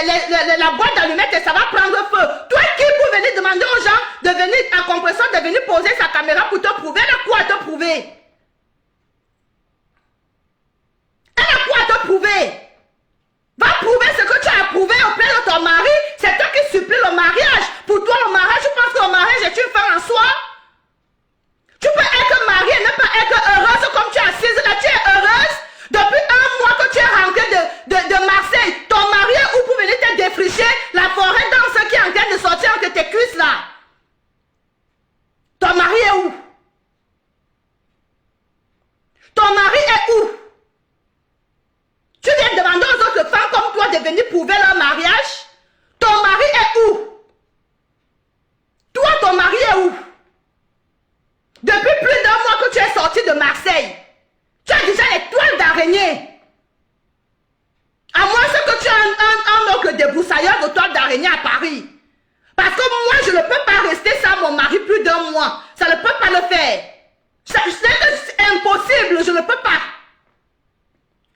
la boîte d'allumettes et ça va prendre feu. Toi qui pour venir demander aux gens de venir à compresseur, de venir poser sa caméra pour te prouver, elle a quoi à te prouver? Elle a quoi à te prouver? Va prouver ce que tu as prouvé auprès de ton mari. C'est toi qui supplie le mariage. Pour toi, le mariage, tu penses que le mariage est une fin en soi? Tu peux être mariée et ne pas être heureuse comme tu es assise là. Tu es heureuse? Depuis un mois que tu es rentrée de Marseille, ton mari est où pour venir te défricher la forêt dans ce qui est en train de sortir entre tes cuisses là? Ton mari est où? Ton mari est où? Tu viens demander aux autres femmes comme toi de venir prouver leur mariage? Ton mari est où? Toi, ton mari est où? Depuis plus d'un mois que tu es sorti de Marseille, tu as déjà les toiles d'araignée. À moins que tu aies un oncle débroussailleur de toiles d'araignée à Paris. Parce que moi, je ne peux pas rester sans mon mari plus d'un mois. Ça ne peut pas le faire. C'est impossible, je ne peux pas.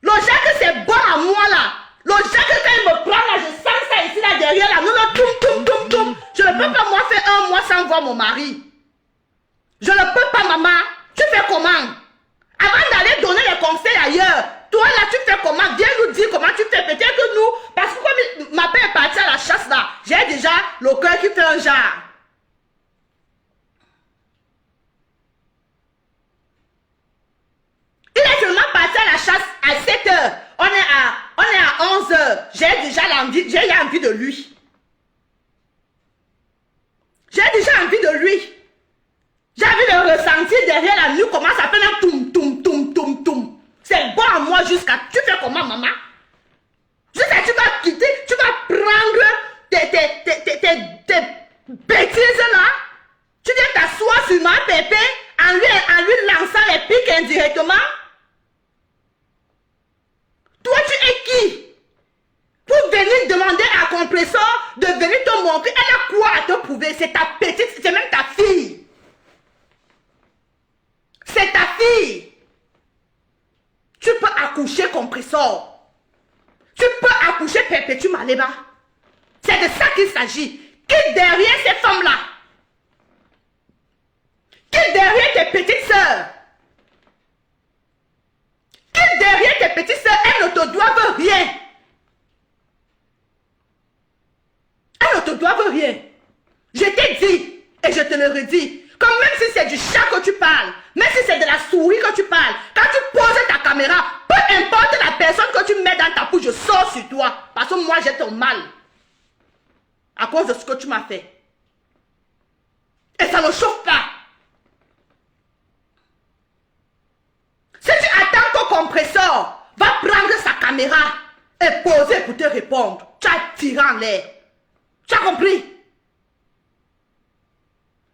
Le Jacques, c'est bon à moi là. Le Jacques, quand il me prend là, je sens ça ici là derrière là. Non, non, toum, toum, toum, toum. Je ne peux pas moi faire un mois sans voir mon mari. Je ne peux pas, maman. Tu fais comment? Avant d'aller donner les conseils ailleurs, toi là, tu fais comment? Viens nous dire comment tu fais. Peut-être que nous, parce que comme ma père est partie à la chasse là, j'ai déjà le cœur qui fait un genre. Il est seulement parti à la chasse à 7 heures. On est à 11 heures. J'ai déjà envie de lui. J'ai déjà envie de lui. J'ai envie de ressentir derrière la nuit comment ça fait un toum, toum, toum, toum, toum. C'est bon à moi jusqu'à... Tu fais comment, maman? Jusqu'à tu vas quitter, tu vas prendre tes bêtises là. Tu viens t'asseoir sur ma pépé en lui lançant les pics indirectement. Toi, tu es qui? Pour venir demander à compresseur de venir te montrer. Elle a quoi à te prouver? C'est ta petite, c'est même ta fille. C'est ta fille. Tu peux accoucher compresseur. Tu peux accoucher Perpétue Maleba. C'est de ça qu'il s'agit. Qui derrière ces femmes-là? Qui derrière tes petites sœurs? Qui derrière tes petites sœurs, elles ne te doivent rien. Elles ne te doivent rien. Je t'ai dit, et je te le redis, comme même si c'est du chat que tu parles, même si c'est de la souris que tu parles, quand tu poses ta caméra, peu importe la personne que tu mets dans ta bouche, je sors sur toi. Parce que moi, j'ai ton mal. À cause de ce que tu m'as fait. Et ça ne chauffe pas. Si tu attends ton compresseur va prendre sa caméra et poser pour te répondre, tu as tiré en l'air. Tu as compris?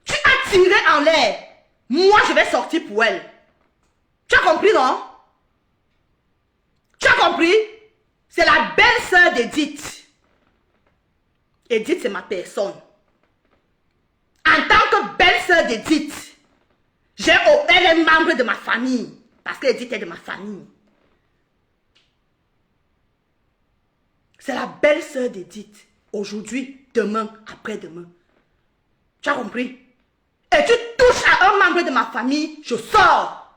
Tu as tiré en l'air. Moi, je vais sortir pour elle. Tu as compris, non? Tu as compris? C'est la belle-sœur d'Edith. Edith, c'est ma personne. En tant que belle-sœur d'Edith, elle est membre de ma famille. Parce qu'Edith est de ma famille. C'est la belle-sœur d'Edith. Aujourd'hui, demain, après-demain. Tu as compris? Et tu touches à un membre de ma famille, je sors.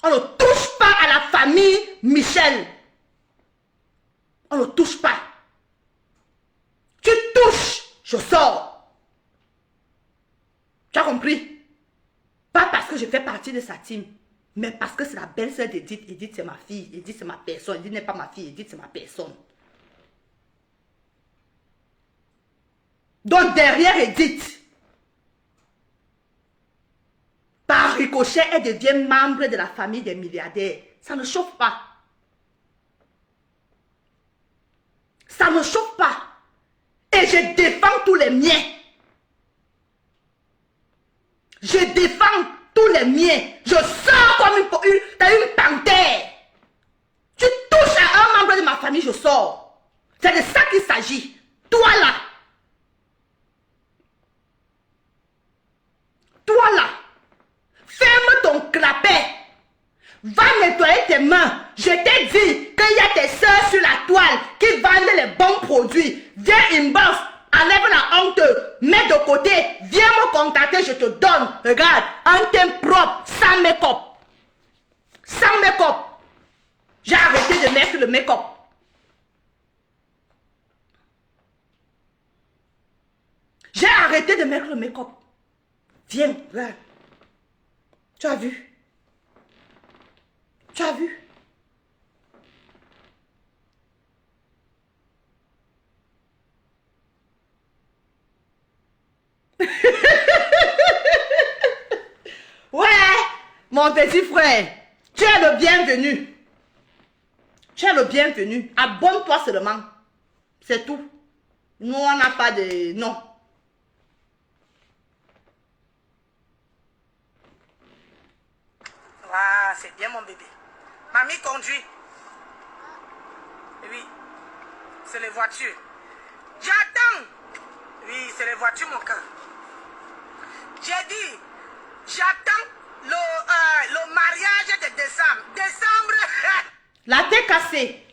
On ne touche pas à la famille Michel. On ne touche pas. Tu touches, je sors. Tu as compris? Pas parce que je fais partie de sa team, mais parce que c'est la belle-sœur d'Edith. Edith, c'est ma fille. Edith, c'est ma personne. Edith n'est pas ma fille. Edith, c'est ma personne. Donc, derrière Edith, par ricochet, elle devient membre de la famille des milliardaires. Ça ne chauffe pas. Ça ne chauffe pas. Et je défends tous les miens. Je défends tous les miens. Je sors comme une panthère. Tu touches à un membre de ma famille, je sors. C'est de ça qu'il s'agit. Toi là. Toi là. Ferme ton clapet. Va nettoyer tes mains. Je t'ai dit qu'il y a tes soeurs sur la toile qui vendent les bons produits. Viens inbox, enlève la honte, mets de côté, viens me contacter, je te donne. Regarde, un teint propre, sans make-up. Sans make-up. J'ai arrêté de mettre le make-up. J'ai arrêté de mettre le make-up. Viens, regarde. Tu as vu? Tu as vu? Ouais, mon petit frère, tu es le bienvenu. Tu es le bienvenu. Abonne-toi seulement. C'est tout. Nous, on n'a pas de... Non. Ah, c'est bien mon bébé. Mamie conduit. Oui, c'est les voitures. J'attends. Oui, c'est les voitures, mon cœur. J'ai dit, j'attends le mariage de décembre. Décembre. La tête cassée.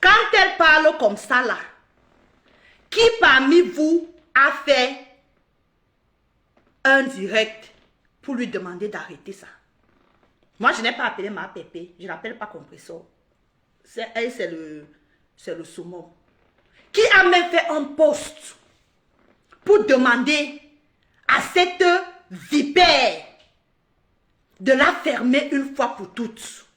Quand elle parle comme ça là, qui parmi vous a fait un direct pour lui demander d'arrêter ça? Moi, je n'ai pas appelé ma pépé. Je ne l'appelle pas compresseur. Elle, c'est le saumon. Qui a même fait un post pour demander à cette vipère de la fermer une fois pour toutes?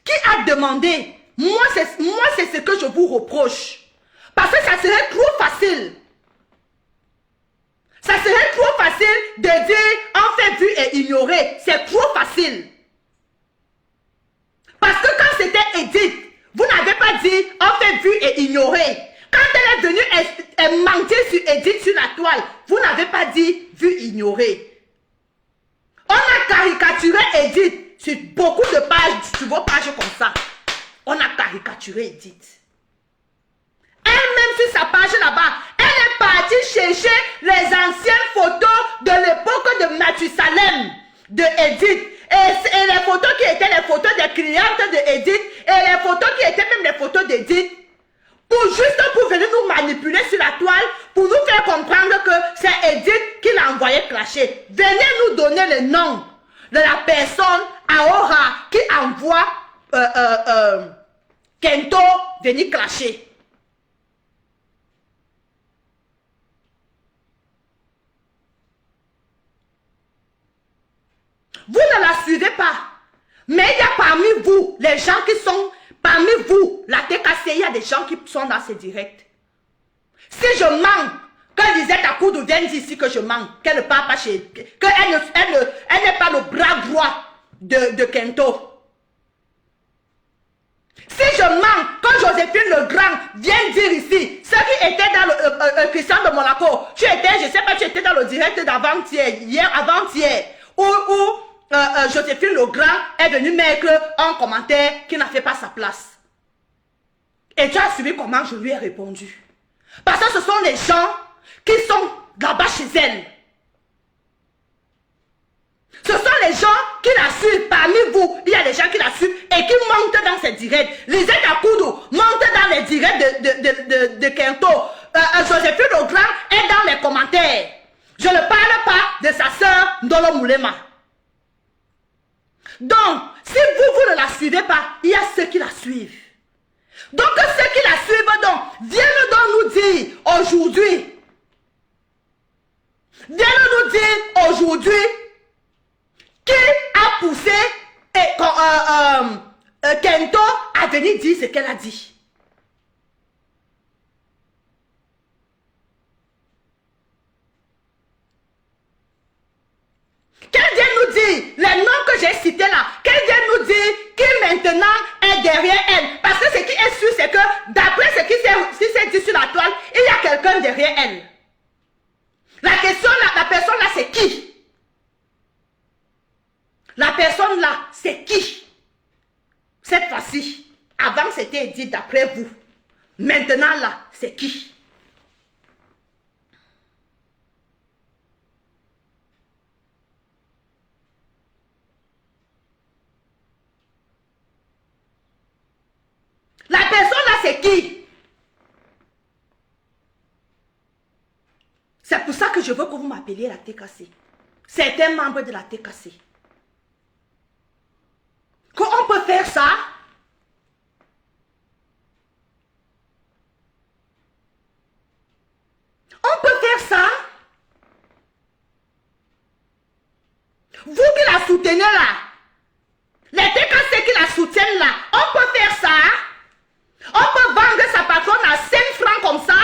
Qui a demandé? Moi, c'est ce que je vous reproche. Parce que ça serait trop facile. Ça serait trop facile de dire on fait vu et ignorer. C'est trop facile. Parce que quand c'était Edith, vous n'avez pas dit on fait vu et ignorer. Quand elle est venue mentir sur Edith sur la toile, vous n'avez pas dit vu ignorer. On a caricaturé Edith sur beaucoup de pages, sur vos pages comme ça. On a caricaturé Edith. Elle-même sur sa page là-bas, elle est partie chercher les anciennes photos de l'époque de Mathusalem, de Edith. Et les photos qui étaient les photos des clientes de Edith, et les photos qui étaient même les photos d'Edith, pour venir nous manipuler sur la toile, pour nous faire comprendre que c'est Edith qui l'a envoyé clasher. Venez nous donner le nom de la personne Aora qui envoie Kento venir clasher. Vous ne la suivez pas. Mais il y a parmi vous, les gens qui sont, parmi vous, la TKC, il y a des gens qui sont dans ces directs. Si je mens, que Lisette Akoudou vienne dire ici que je mens, qu'elle ne parle pas chez... qu'elle n'est pas le bras droit de Kento. Si je mens, quand Joséphine Legrand vient dire ici, ceux qui étaient dans le Christian de Monaco, tu étais, je ne sais pas, tu étais dans le direct d'avant-hier, hier, avant-hier, où Joséphine Legrand est venue mettre un commentaire qui n'a fait pas sa place. Et tu as suivi comment je lui ai répondu. Parce que ce sont les gens qui sont là-bas chez elle. Ce sont les gens qui la suivent. Parmi vous, il y a des gens qui la suivent et qui montent dans ces directs. Lisette Akoudou monte dans les directs de Kento. Joséphine Legrand est dans les commentaires. Je ne parle pas de sa sœur Ndolo Moulema. Donc, si vous ne la suivez pas, il y a ceux qui la suivent. Donc, ceux qui la suivent, donc, viennent donc nous dire aujourd'hui, qui a poussé Kento à venir dire ce qu'elle a dit. Qu'elle vienne nous dire les noms que j'ai cités là, qu'elle vienne nous dire qui maintenant est derrière elle. Parce que ce qui est sûr, c'est que d'après ce qui s'est dit sur la toile, il y a quelqu'un derrière elle. La question là, la personne là, c'est qui? La personne là, c'est qui? Cette fois-ci, avant c'était dit d'après vous. Maintenant là, c'est qui? qui? C'est pour ça que je veux que vous m'appeliez la TKC. C'est un membre de la TKC. Qu'on peut faire ça? On peut faire ça? Vous qui la soutenez là, les TKC qui la soutiennent là, on peut faire ça? On peut vendre sa patronne à 5 francs comme ça?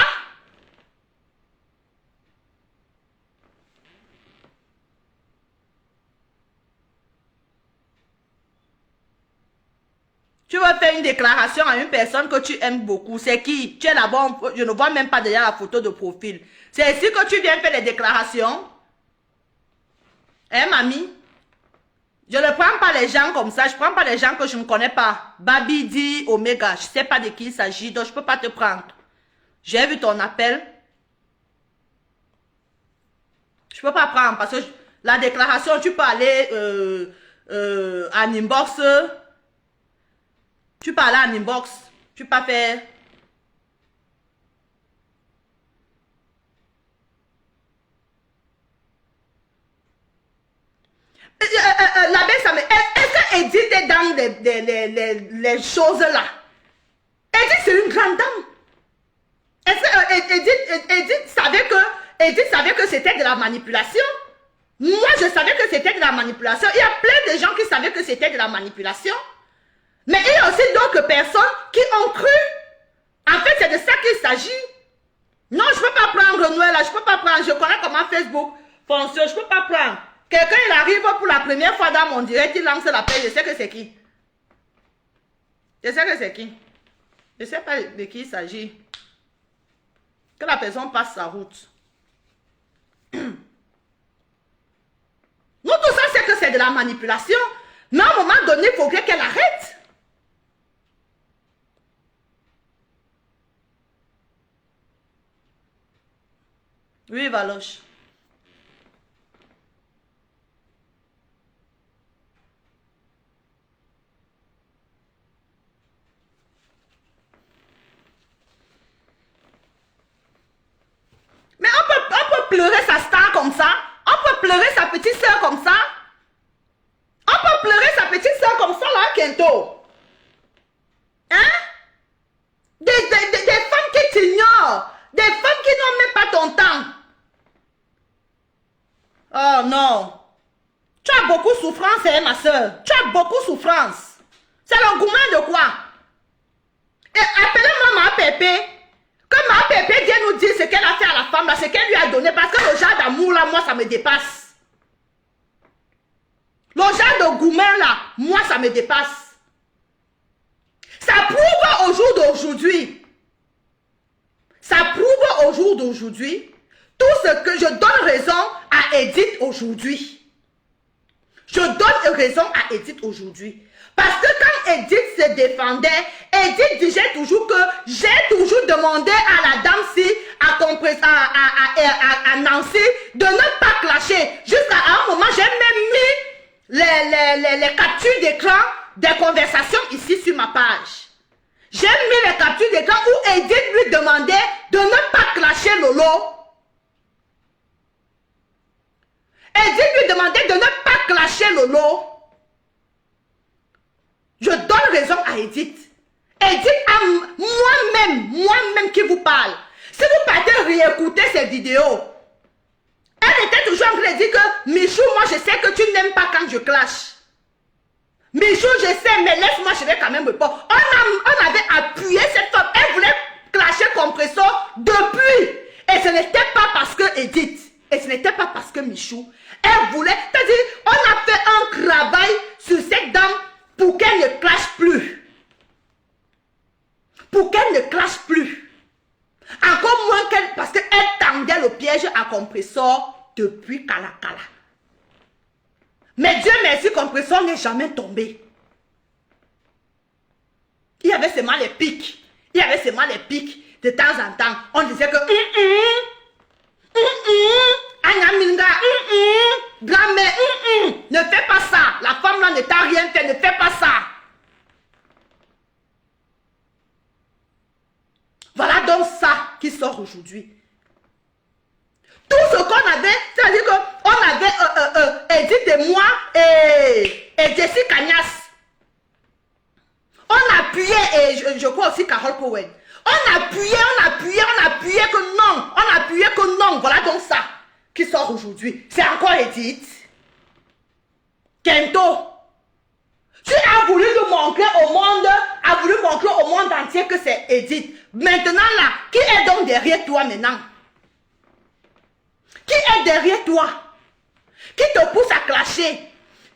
Tu veux faire une déclaration à une personne que tu aimes beaucoup. C'est qui? Tu es là-bas, je ne vois même pas derrière la photo de profil. C'est ici que tu viens faire les déclarations. Hein, mamie? Je ne prends pas les gens comme ça. Je ne prends pas les gens que je ne connais pas. Babidi, Omega. Je ne sais pas de qui il s'agit, donc je ne peux pas te prendre. J'ai vu ton appel. Je ne peux pas prendre parce que la déclaration, tu peux aller en inbox. Tu peux aller en inbox. Tu peux pas faire. L'abbé Samuel, est-ce que Edith est dans les choses là? Edith, c'est une grande dame. Est-ce que Edith savait que c'était de la manipulation? Moi, je savais que c'était de la manipulation. Il y a plein de gens qui savaient que c'était de la manipulation. Mais il y a aussi d'autres personnes qui ont cru. En fait, c'est de ça qu'il s'agit. Non, je ne peux pas prendre Noël là. Je ne peux pas prendre. Je connais comment Facebook fonctionne. Je ne peux pas prendre. Quelqu'un, il arrive pour la première fois dans mon direct, il lance l'appel. Je sais que c'est qui. Je sais que c'est qui. Je ne sais pas de qui il s'agit. Que la personne passe sa route. Nous, tout ça, c'est que c'est de la manipulation. Mais à un moment donné, il faudrait qu'elle arrête. Oui, Valoche. Mais on peut pleurer sa star comme ça. On peut pleurer sa petite soeur comme ça. On peut pleurer sa petite soeur comme ça là, Kento. Hein? Des femmes qui t'ignorent. Des femmes qui n'ont même pas ton temps. Oh non. Tu as beaucoup de souffrance, hein, ma soeur. Tu as beaucoup de souffrance. C'est l'engouement de quoi? Et appelez-moi ma Pépé. Que ma Pépé vient nous dire ce qu'elle a fait à la femme, là, ce qu'elle lui a donné. Parce que le genre d'amour, là, moi, ça me dépasse. Le genre de gourmet, là, moi, ça me dépasse. Ça prouve au jour d'aujourd'hui. Ça prouve au jour d'aujourd'hui tout ce que je donne raison à Edith aujourd'hui. Je donne raison à Edith aujourd'hui. Parce que quand Edith se défendait, Edith disait toujours que j'ai toujours demandé à la dame si, à Nancy, de ne pas clasher. Jusqu'à un moment, j'ai même mis les captures d'écran des conversations ici sur ma page. J'ai mis les captures d'écran où Edith lui demandait de ne pas clasher Lolo. Edith lui demandait de ne pas clasher Lolo. Je donne raison à Edith. Edith, à moi-même qui vous parle. Si vous partez réécouter ces vidéos, elle était toujours en train de dire que Michou, moi je sais que tu n'aimes pas quand je clash. Michou, je sais, mais laisse-moi, je vais quand même répondre. On avait appuyé cette femme. Elle voulait clasher compresseur depuis. Et ce n'était pas parce que Edith. Et ce n'était pas parce que Michou. Elle voulait, c'est-à-dire, on a fait un travail sur cette dame pour qu'elle ne clash plus. Pour qu'elle ne clash plus. Encore moins qu'elle, parce qu'elle tendait le piège à compresseur depuis Kalakala. Mais Dieu merci, compresseur n'est jamais tombé. Il y avait seulement les pics. Il y avait seulement les pics. De temps en temps, on disait que Anaminga, grand-mère, ne fais pas ça. La femme là ne t'a rien fait, ne fais pas ça. sort aujourd'hui. Tout ce qu'on avait, c'est-à-dire qu'on avait Edith et moi et Jessie Cagnas. On appuyait, et je crois aussi Carole Cowen. On appuyait que non. Voilà donc ça qui sort aujourd'hui. C'est encore Edith. Kento. Tu as voulu nous montrer au monde entier que c'est Edith. Maintenant là, qui est donc derrière toi maintenant? Qui est derrière toi? Qui te pousse à clasher?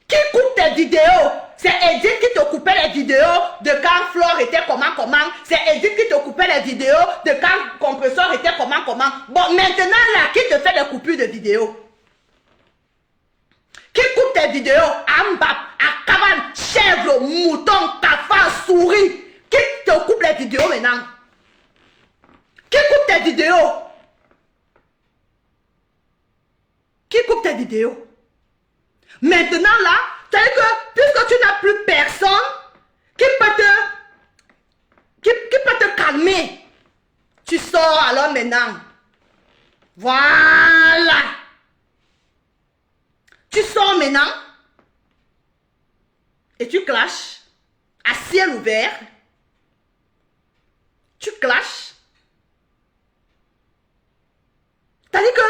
Qui coupe tes vidéos? C'est Edith qui te coupait les vidéos de quand Flore était comment. C'est Edith qui te coupait les vidéos de quand Compresseur était comment. Bon, maintenant là, qui te fait des coupures de vidéos? Qui coupe tes vidéos? Ambap, Akavan, chèvre, mouton, cafard, souris. Qui te coupe les vidéos maintenant? Qui coupe tes vidéos? Qui coupe tes vidéos? Maintenant là, c'est-à-dire que puisque tu n'as plus personne qui peut te calmer, tu sors alors maintenant. Voilà. Tu sors maintenant et tu clashes à ciel ouvert. Tu clashes. C'est-à-dire que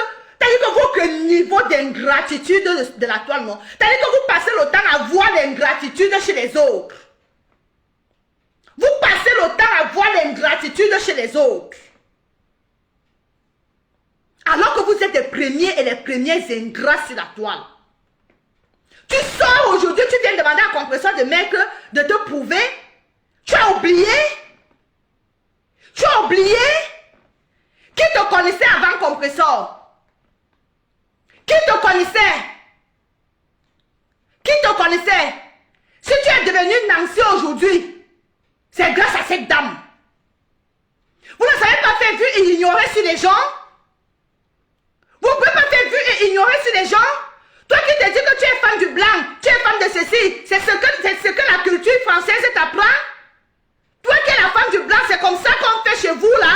votre niveau d'ingratitude de la toile, non? C'est-à-dire que vous passez le temps à voir l'ingratitude chez les autres. Vous passez le temps à voir l'ingratitude chez les autres. Alors que vous êtes les premiers et les premiers ingrats sur la toile. Tu sors aujourd'hui, tu viens demander à Compresseur de mec de te prouver. Tu as oublié? Tu as oublié? Qui te connaissait avant Compresseur? Qui te connaissait? Qui te connaissait? Si tu es devenu Nancy aujourd'hui, c'est grâce à cette dame. Vous ne savez pas faire vue et ignorer sur les gens? Vous ne pouvez pas faire vue et ignorer sur les gens? Toi qui te dis que tu es fan du blanc, tu es fan de ceci, c'est ce que la culture française t'apprend? Toi qui es la femme du blanc, c'est comme ça qu'on fait chez vous là?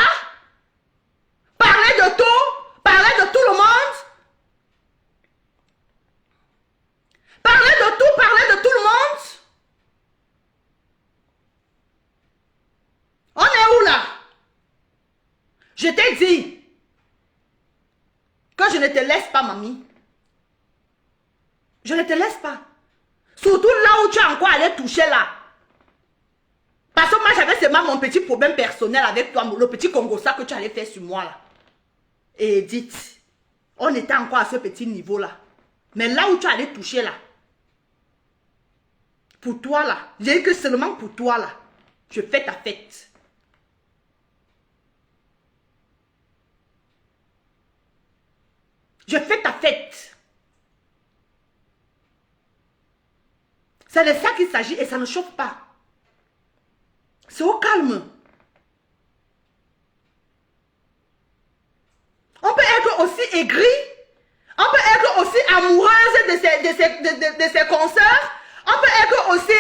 Parler de tout le monde? Parler de tout le monde? On est où là? Je t'ai dit que je ne te laisse pas, mamie. Je ne te laisse pas. Surtout là où tu as encore allé toucher là. Parce que moi j'avais seulement mon petit problème personnel avec toi, le petit congossa que tu allais faire sur moi là. Et Edith, on était encore à ce petit niveau là. Mais là où tu allais toucher là, pour toi là, j'ai dit que seulement pour toi là, je fais ta fête. Je fais ta fête. C'est de ça qu'il s'agit et ça ne chauffe pas. C'est au calme. On peut être aussi aigri. On peut être aussi amoureuse de ses consoeurs. On peut être aussi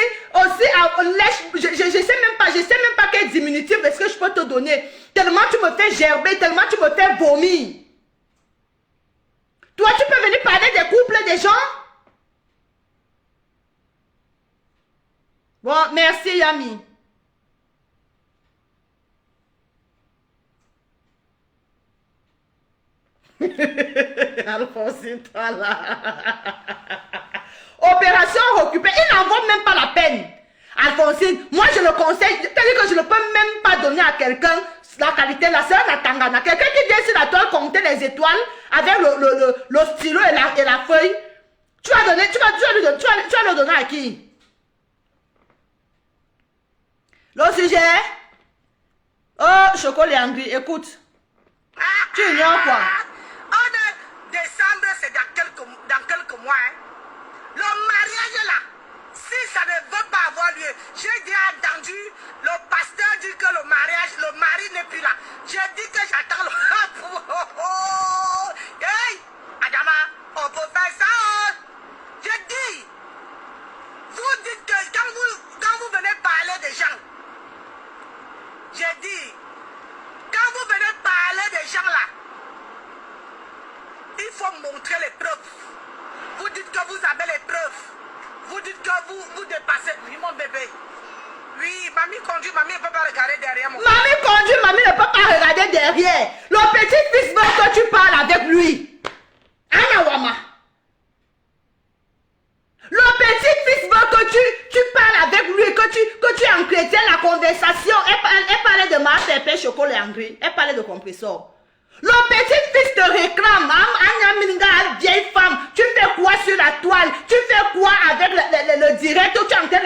lèche. Je sais même pas quel diminutif est-ce que je peux te donner. Tellement tu me fais gerber, tellement tu me fais vomir. Toi, tu peux venir parler des couples des gens? Bon, merci Yami. Alphonsine, toi là. Opération occupée, il n'en vaut même pas la peine. Alphonsine, moi je le conseille, c'est-à-dire que je ne peux même pas donner à quelqu'un la qualité, la sœur Natangana. Quelqu'un qui vient sur la toile compter les étoiles avec le stylo et la feuille. Tu vas le donner à qui? Le sujet? Oh, Chocolat Angry, écoute. Tu ignores quoi? En décembre, c'est dans quelques mois. Hein. Le mariage là, si ça ne veut pas avoir lieu, j'ai déjà entendu le pasteur dire que le mari n'est plus là. J'ai dit que j'attends le... Hey, Adama, on peut faire ça. Hein? J'ai dit, vous dites que quand vous venez parler des gens, j'ai dit, quand vous venez parler des gens, manquez les preuves. Vous dites que vous avez les preuves. Vous dites que vous dépassez. Oui, mon bébé. Oui, mamie conduit, mamie ne peut pas regarder derrière mon. Mamie conduit, mamie ne peut pas regarder derrière. Le petit-fils veut que tu parles avec lui. Anawama. Le petit-fils veut que tu parles avec lui, que tu entretiens la conversation. Elle parlait de ma pépé chocolat angry. Elle parlait de compresseur. Le petit-fils te réclame. Anya Minga, vieille femme. Tu fais quoi sur la toile? Tu fais quoi avec le direct où tu es en train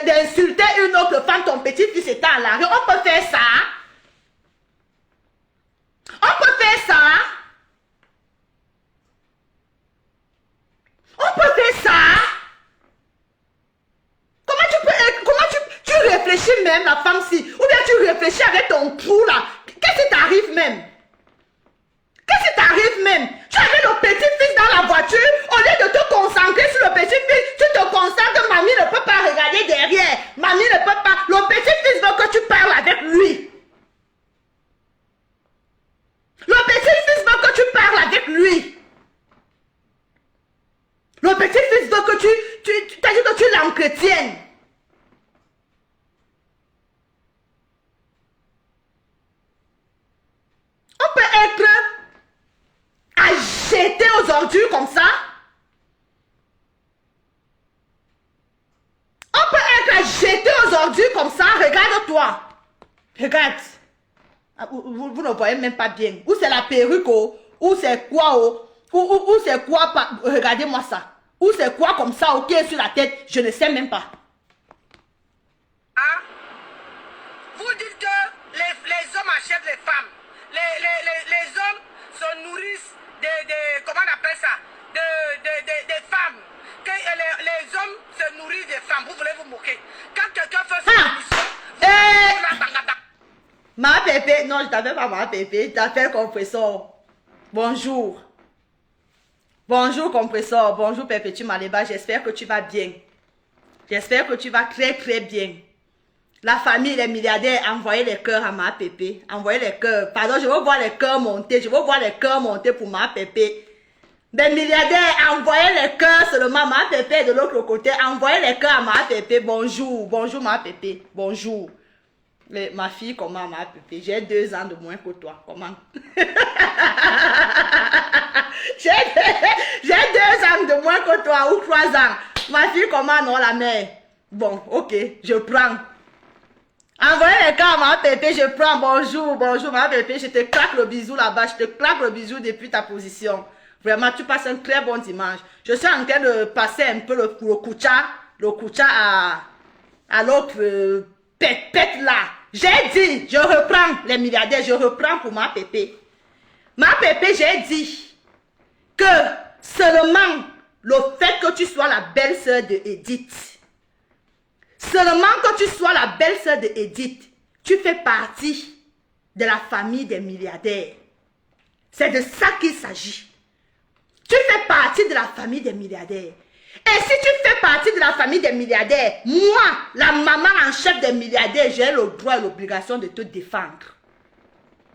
d'insulter une autre femme? Ton petit-fils est à l'arrêt. On peut faire ça. On peut faire ça. On peut faire ça. Comment tu réfléchis même la femme-ci? Ou bien tu réfléchis avec ton trou là? Qu'est-ce qui t'arrive même? Qu'est-ce qui t'arrive même? Tu avais le petit-fils dans la voiture, au lieu de te concentrer sur le petit-fils, tu te concentres, mamie ne peut pas regarder derrière. Mamie ne peut pas. Le petit-fils veut que tu parles avec lui. Le petit-fils veut que tu parles avec lui. Le petit-fils veut que tu t'as dit que tu l'entretiennes. On peut être à jeter aux ordures comme ça. On peut être à jeter aux ordures comme ça. Regarde-toi. Regarde. Vous ne voyez même pas bien. Ou c'est la perruque, ou c'est quoi, ou c'est quoi. Regardez-moi ça. Ou c'est quoi comme ça, ok, sur la tête. Je ne sais même pas. Hein? Vous dites que les hommes achètent les femmes. Les hommes se nourrissent comment on appelle ça? Des femmes. Que les hommes se nourrissent des femmes. Vous voulez vous moquer. Quand quelqu'un fait son émission, ma pépé, non, je t'appelle pas ma pépé, je t'appelle compresseur. Bonjour. Bonjour compresseur, bonjour Perpétue Maléba, j'espère que tu vas bien. J'espère que tu vas très très bien. La famille, les milliardaires, envoyez les cœurs à ma pépé. Envoyez les cœurs. Pardon, je veux voir les cœurs monter. Je veux voir les cœurs monter pour ma pépé. Les milliardaires, envoyez les cœurs seulement à ma pépé de l'autre côté. Envoyez les cœurs à ma pépé. Bonjour. Bonjour ma pépé. Bonjour. Ma fille, comment ma pépé? J'ai 2 ans de moins que toi. Comment? J'ai 2 ans de moins que toi ou 3 ans. Ma fille, comment non la mère? Bon, ok, je prends. Envoyez les cas à ma pépé, je prends. Bonjour, bonjour ma pépé. Je te claque le bisou là-bas. Je te claque le bisou depuis ta position. Vraiment, tu passes un très bon dimanche. Je suis en train de passer un peu le kucha à l'autre pépette là. J'ai dit, je reprends les milliardaires, je reprends pour ma pépé. Ma pépé, j'ai dit que seulement le fait que tu sois la belle-sœur de Edith, seulement que tu sois la belle-sœur de Edith, tu fais partie de la famille des milliardaires. C'est de ça qu'il s'agit. Tu fais partie de la famille des milliardaires. Et si tu fais partie de la famille des milliardaires, moi, la maman en chef des milliardaires, j'ai le droit et l'obligation de te défendre.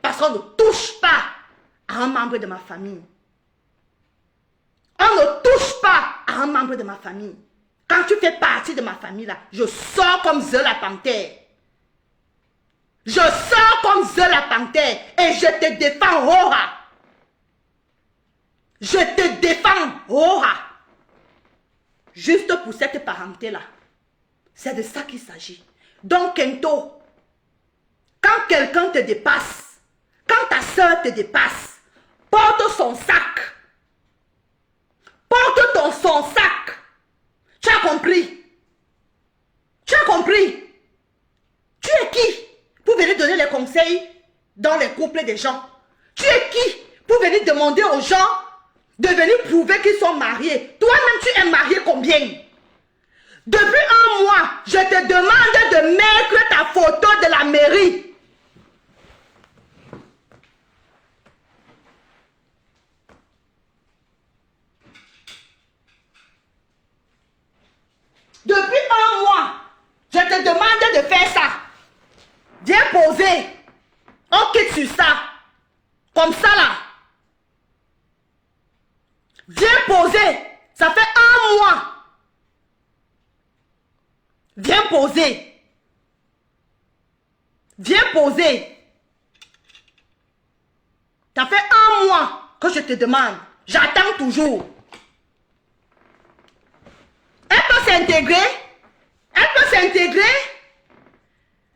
Parce qu'on ne touche pas à un membre de ma famille. On ne touche pas à un membre de ma famille. Quand tu fais partie de ma famille, là, je sors comme The la panthère. Je sors comme The la panthère et je te défends, Hora. Je te défends, Hora. Juste pour cette parenté-là. C'est de ça qu'il s'agit. Donc, Kento, quand quelqu'un te dépasse, quand ta soeur te dépasse, porte son sac. Porte son sac. Tu as compris? Tu as compris? Tu es qui pour venir donner les conseils dans les couples des gens? Tu es qui pour venir demander aux gens de venir prouver qu'ils sont mariés? Toi-même, tu es marié combien? Depuis 1 mois, je te demande de mettre ta photo de la mairie. Depuis 1 mois, je te demande de faire ça. Viens poser. On quitte sur ça. Comme ça là. Viens poser. Ça fait 1 mois. Viens poser. Viens poser. Ça fait 1 mois que je te demande. J'attends toujours. Elle peut s'intégrer. Elle peut s'intégrer.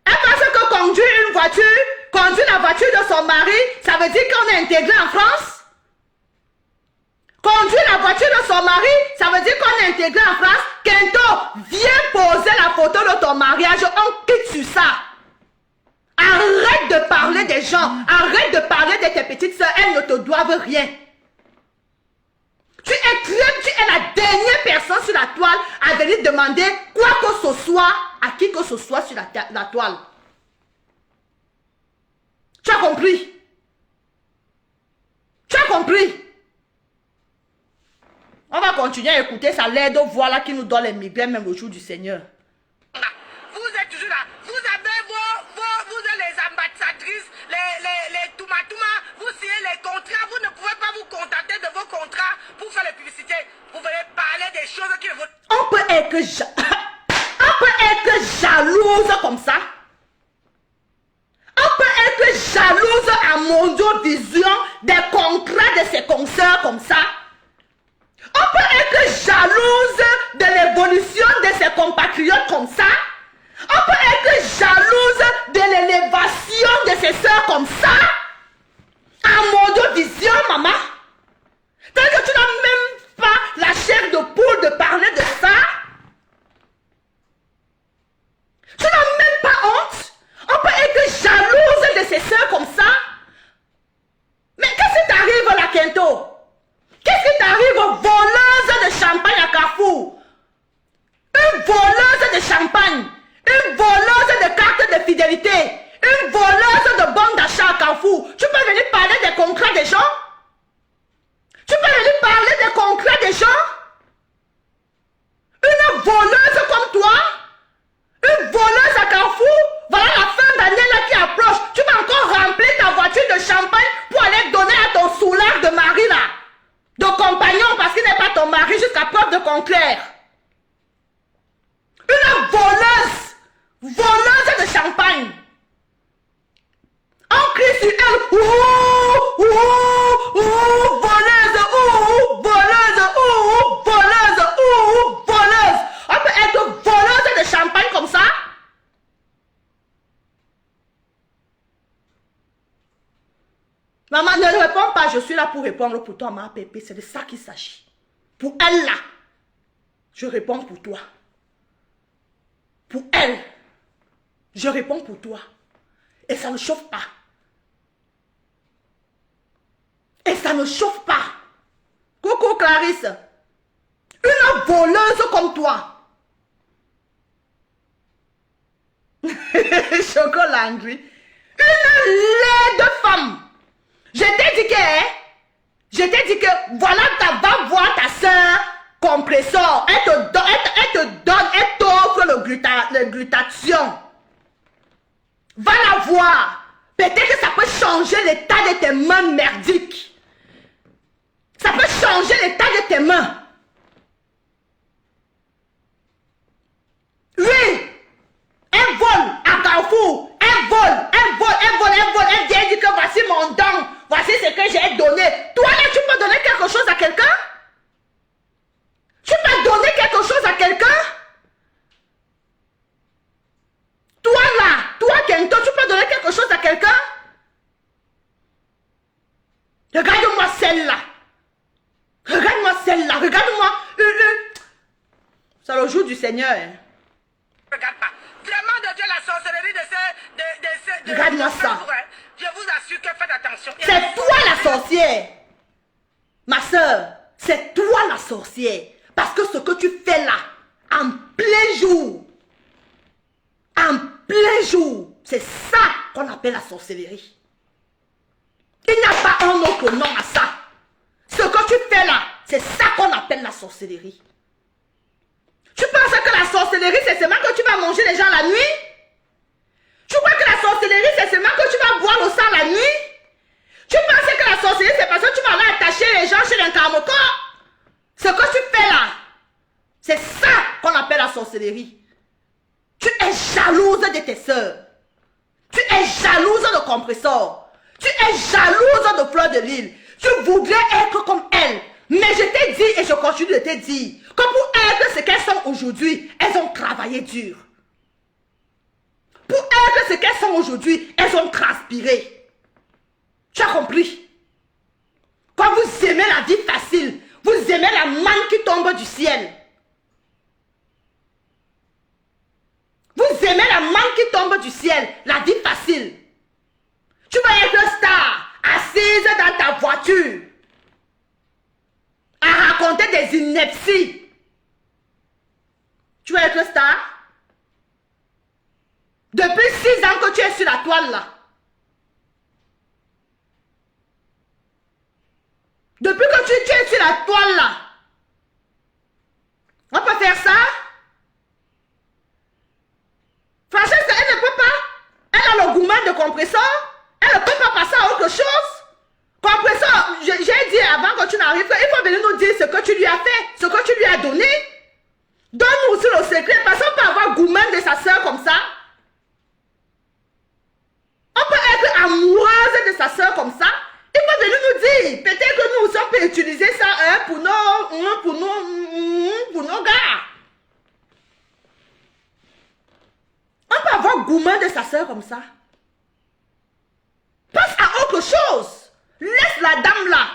Elle pense que conduire une voiture, conduire la voiture de son mari, ça veut dire qu'on est intégré en France. Conduire la voiture de son mari, ça veut dire qu'on est intégré en France. Kento, viens poser la photo de ton mariage. On quitte sur ça. Arrête de parler des gens. Arrête de parler de tes petites soeurs. Elles ne te doivent rien. Tu es la dernière personne sur la toile à venir demander quoi que ce soit à qui que ce soit sur la toile. Tu as compris? Tu as compris? On va continuer à écouter sa laide voix là qui nous donne les migraines même au jour du Seigneur. Vous êtes toujours là. Vous avez vous êtes les ambassadrices, les toumatouma, vous signez les contrats, vous ne pouvez pas vous contenter de vos contrats pour faire les publicités. Vous voulez parler des choses qui vous... On peut être jalouse comme ça. On peut être jalouse à Mondiovision des contrats de ses consoeurs comme ça. On peut être jalouse de l'évolution de ses compatriotes comme ça. On peut être jalouse de l'élévation de ses soeurs comme ça. À Mondiovision, maman. Tant que tu n'as même pas la chair de poule de parler de ça. Tu n'as même pas honte. On peut être jalouse de ses soeurs comme ça. Mais qu'est-ce qui t'arrive là, Kento? Qu'est-ce qui t'arrive, voleuse de champagne à Carrefour? Une voleuse de champagne, une voleuse de cartes de fidélité, une voleuse de bons d'achat à Carrefour. Tu peux venir parler des contrats des gens? Tu peux venir parler des contrats des gens? Une voleuse comme toi? Une voleuse à Carrefour? Voilà la fin d'année là qui approche. Tu vas encore remplir ta voiture de champagne pour aller donner à ton soulard de mari là. De compagnon parce qu'il n'est pas ton mari jusqu'à preuve de contraire. Une voleuse de champagne. On crie sur elle. Ouh, ouh, ouh, voleuse, ouh, voleuse, ouh, voleuse, ouh, voleuse. On peut être voleuse de champagne comme ça. Maman, ne réponds pas, je suis là pour répondre pour toi, ma pépé. C'est de ça qu'il s'agit. Pour elle là, je réponds pour toi. Pour elle, je réponds pour toi. Et ça ne chauffe pas. Et ça ne chauffe pas. Coucou Clarisse. Une voleuse comme toi. Chocolat Angry. Une laide femme. Je t'ai dit que voilà, va voir ta soeur compresseur. Elle t'offre le glutathion. Va la voir. Peut-être que ça peut changer l'état de tes mains merdiques. Ça peut changer l'état de tes mains. Oui. Elle vole à Carrefour. Elle vole. Elle vient dire que voici mon don. Voici ce que j'ai donné. Toi là, tu peux donner quelque chose à quelqu'un? Tu peux donner quelque chose à quelqu'un? Toi là, toi Kento, tu peux donner quelque chose à quelqu'un? Regarde-moi celle-là. Regarde-moi celle-là. Regarde-moi. C'est le jour du Seigneur. Hein. Regarde pas. Vraiment de Dieu, la sorcellerie de ces... Regarde-moi ça. Je vous assure que faites attention. C'est toi la sorcière. Ma soeur, c'est toi la sorcière. Parce que ce que tu fais là, en plein jour, c'est ça qu'on appelle la sorcellerie. Il n'y a pas un autre nom à ça. Ce que tu fais là, c'est ça qu'on appelle la sorcellerie. Tu penses que la sorcellerie, c'est seulement que tu vas manger les gens la nuit? Tu crois que la sorcellerie, c'est seulement que tu vas boire le sang la nuit? Tu penses que la sorcellerie, c'est parce que tu vas aller attacher les gens chez un karmoko? sorcellerie. Tu es jalouse de tes sœurs. Tu es jalouse de Compressor. Tu es jalouse de Fleur de Lille. Tu voudrais être comme elle. Mais je t'ai dit et je continue de te dire que pour être ce qu'elles sont aujourd'hui, elles ont travaillé dur. Pour être ce qu'elles sont aujourd'hui, elles ont transpiré. Tu as compris? Quand vous aimez la vie facile, vous aimez la manne qui tombe du ciel. Vous aimez la manne qui tombe du ciel, la vie facile. Tu vas être star, assise dans ta voiture, à raconter des inepties. Tu vas être star. Depuis 6 ans que tu es sur la toile là. Depuis que tu es sur la toile là. On peut faire ça? Franchement, elle ne peut pas. Elle a le gourmand de Compressor. Elle ne peut pas passer à autre chose. Compressor, j'ai dit avant que tu n'arrives, il faut venir nous dire ce que tu lui as fait, ce que tu lui as donné. Donne-nous aussi le secret, parce qu'on peut avoir gourmand de sa soeur comme ça. On peut être amoureuse de sa soeur comme ça. Il faut venir nous dire. Peut-être que nous aussi on peut utiliser ça pour nos gars. On peut avoir gourmand de sa soeur comme ça. Passe à autre chose. Laisse la dame là.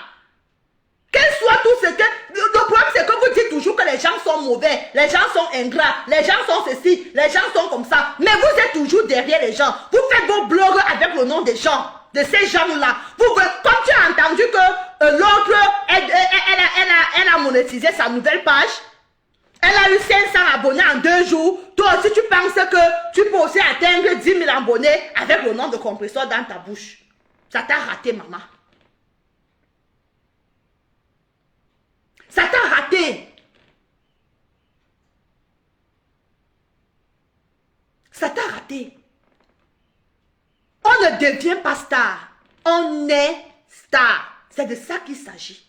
Qu'elle soit tout ce que... Le problème c'est que vous dites toujours que les gens sont mauvais, les gens sont ingrats, les gens sont ceci, les gens sont comme ça. Mais vous êtes toujours derrière les gens. Vous faites vos blogs avec le nom des gens, de ces gens-là. Comme tu as entendu que l'autre, elle a monétisé sa nouvelle page, elle a eu 500 abonnés en 2 jours. Toi aussi tu penses que tu peux aussi atteindre 10 000 abonnés avec le nom de Compressor dans ta bouche. Ça t'a raté, maman. Ça t'a raté. Ça t'a raté. On ne devient pas star. On est star. C'est de ça qu'il s'agit.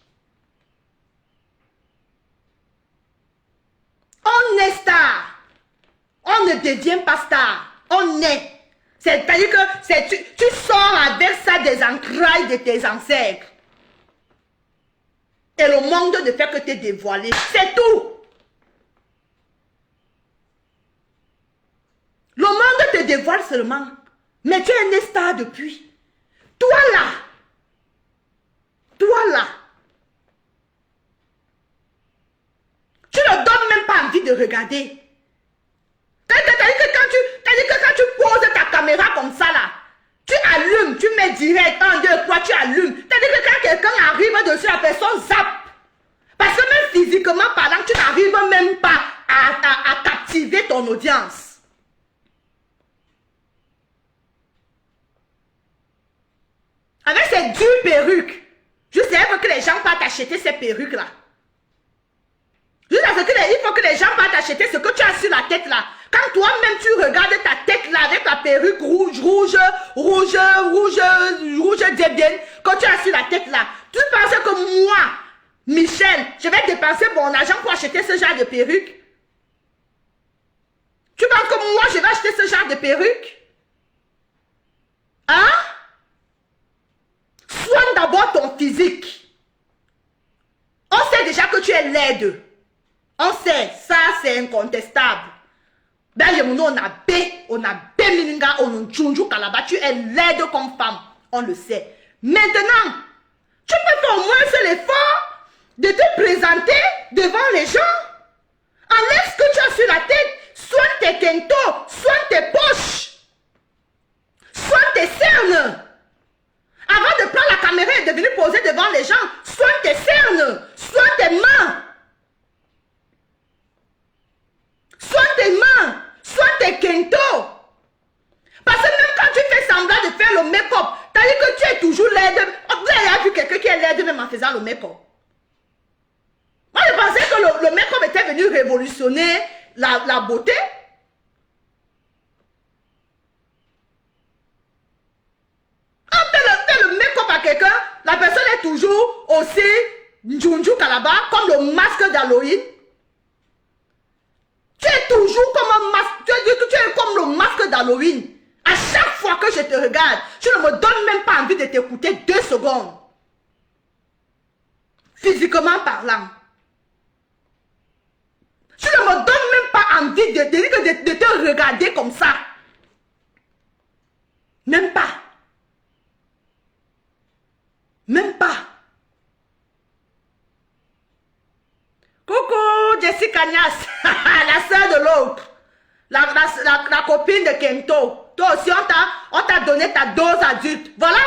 On est star. On ne devient pas star. On est. C'est-à-dire que tu sors avec ça des entrailles de tes ancêtres. Et le monde ne fait que te dévoiler. C'est tout. Le monde te dévoile seulement. Mais tu es né star depuis. Toi là. Tu ne donnes même pas envie de regarder. C'est-à-dire que quand tu poses ta caméra comme ça là, tu allumes, tu mets direct, 1, 2, 3, tu allumes. C'est-à-dire que quand quelqu'un arrive dessus, la personne zappe. Parce que même physiquement parlant, tu n'arrives même pas à captiver ton audience. Avec ces dures perruques, je sais que les gens partent acheter ces perruques-là. Il faut que les gens partent acheter ce que tu as sur la tête là. Quand toi-même tu regardes ta tête là avec la perruque rouge débienne que tu as sur la tête là, tu penses que moi, Michel, je vais dépenser mon argent pour acheter ce genre de perruque? Tu penses que moi je vais acheter ce genre de perruque? Hein? Soigne d'abord ton physique. On sait déjà que tu es laide. On sait, ça c'est incontestable. Ben, on a mininga, on a tchunju kalaba, tu es laide comme femme. On le sait. Maintenant, tu peux faire au moins l'effort de te présenter devant les gens. Enlève ce que tu as sur la tête. Soigne tes kentos, soigne tes poches, soigne tes cernes. Avant de prendre la caméra et de venir poser devant les gens, soigne tes cernes, soigne tes mains. Soigne tes mains, soigne tes kentos. Parce que même quand tu fais semblant de faire le make-up, t'as dit que tu es toujours laide. Vous avez vu quelqu'un qui est laide même en faisant le make-up. Moi je pensais que le make-up était venu révolutionner la beauté. On fait le make-up à quelqu'un, la personne est toujours aussi Njunju Kalaba, comme le masque d'Halloween. Tu es toujours comme un masque. Tu es comme le masque d'Halloween. À chaque fois que je te regarde, tu ne me donnes même pas envie de t'écouter 2 secondes. Physiquement parlant. Tu ne me donnes même pas envie de te regarder comme ça. Même pas. Même pas. Coucou Jessica Nias, la soeur de l'autre. La copine de Kento. Toi aussi, on t'a donné ta dose adulte. Voilà.